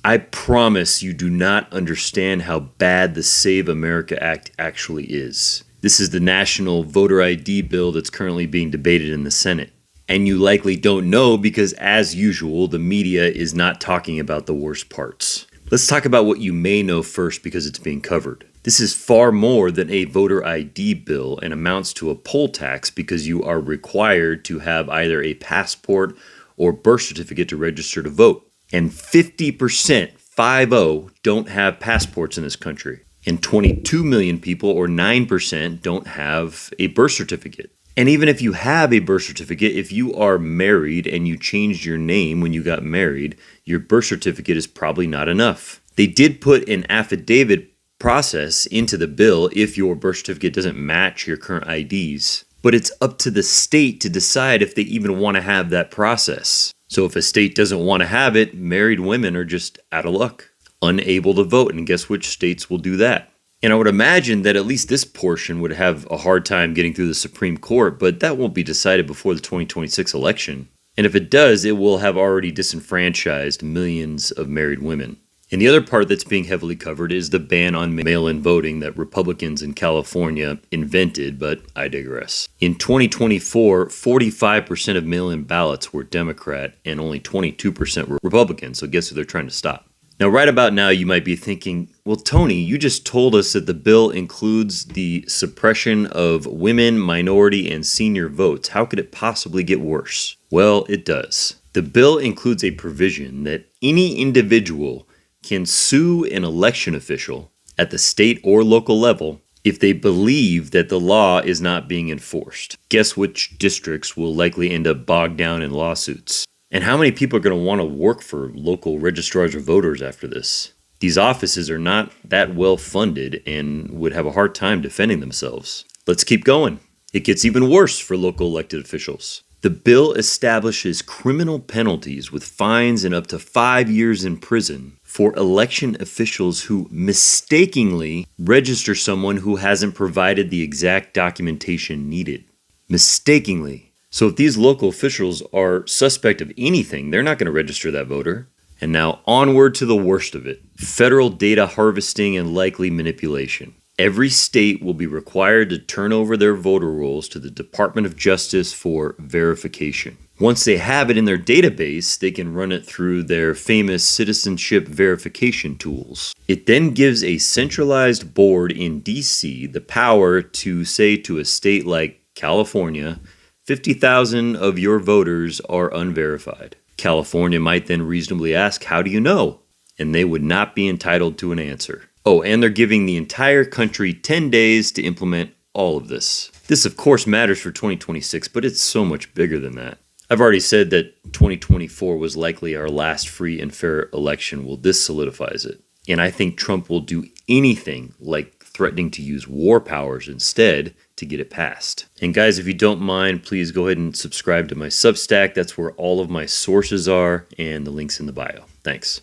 I promise you do not understand how bad the Save America Act actually is. This is the national voter ID bill that's currently being debated in the Senate. And you likely don't know because, as usual, the media is not talking about the worst parts. Let's talk about what you may know first because it's being covered. This is far more than a voter ID bill and amounts to a poll tax because you are required to have either a passport or birth certificate to register to vote. And 50%, 50, don't have passports in this country. And 22 million people, or 9%, don't have a birth certificate. And even if you have a birth certificate, if you are married and you changed your name when you got married, your birth certificate is probably not enough. They did put an affidavit process into the bill if your birth certificate doesn't match your current IDs. But it's up to the state to decide if they even want to have that process. So if a state doesn't want to have it, married women are just out of luck, unable to vote. And guess which states will do that? And I would imagine that at least this portion would have a hard time getting through the Supreme Court, but that won't be decided before the 2026 election. And if it does, it will have already disenfranchised millions of married women. And the other part that's being heavily covered is the ban on mail-in voting that Republicans in California invented, but I digress. In 2024, 45% of mail-in ballots were Democrat and only 22% were Republican, so guess who they're trying to stop? Now, right about now, you might be thinking, well, Tony, you just told us that the bill includes the suppression of women, minority, and senior votes. How could it possibly get worse? Well, it does. The bill includes a provision that any individual can sue an election official at the state or local level if they believe that the law is not being enforced. Guess which districts will likely end up bogged down in lawsuits? And how many people are going to want to work for local registrars of voters after this? These offices are not that well funded and would have a hard time defending themselves. Let's keep going. It gets even worse for local elected officials. The bill establishes criminal penalties with fines and up to 5 years in prison for election officials who mistakenly register someone who hasn't provided the exact documentation needed. Mistakenly. So if these local officials are suspect of anything, they're not going to register that voter. And now onward to the worst of it, federal data harvesting and likely manipulation. Every state will be required to turn over their voter rolls to the Department of Justice for verification. Once they have it in their database, they can run it through their famous citizenship verification tools. It then gives a centralized board in DC the power to say to a state like California, 50,000 of your voters are unverified. California might then reasonably ask, how do you know? And they would not be entitled to an answer. Oh, and they're giving the entire country 10 days to implement all of this. This, of course, matters for 2026, but it's so much bigger than that. I've already said that 2024 was likely our last free and fair election. Well, this solidifies it. And I think Trump will do anything like threatening to use war powers instead to get it passed. And guys, if you don't mind, please go ahead and subscribe to my Substack. That's where all of my sources are, and the link's in the bio. Thanks.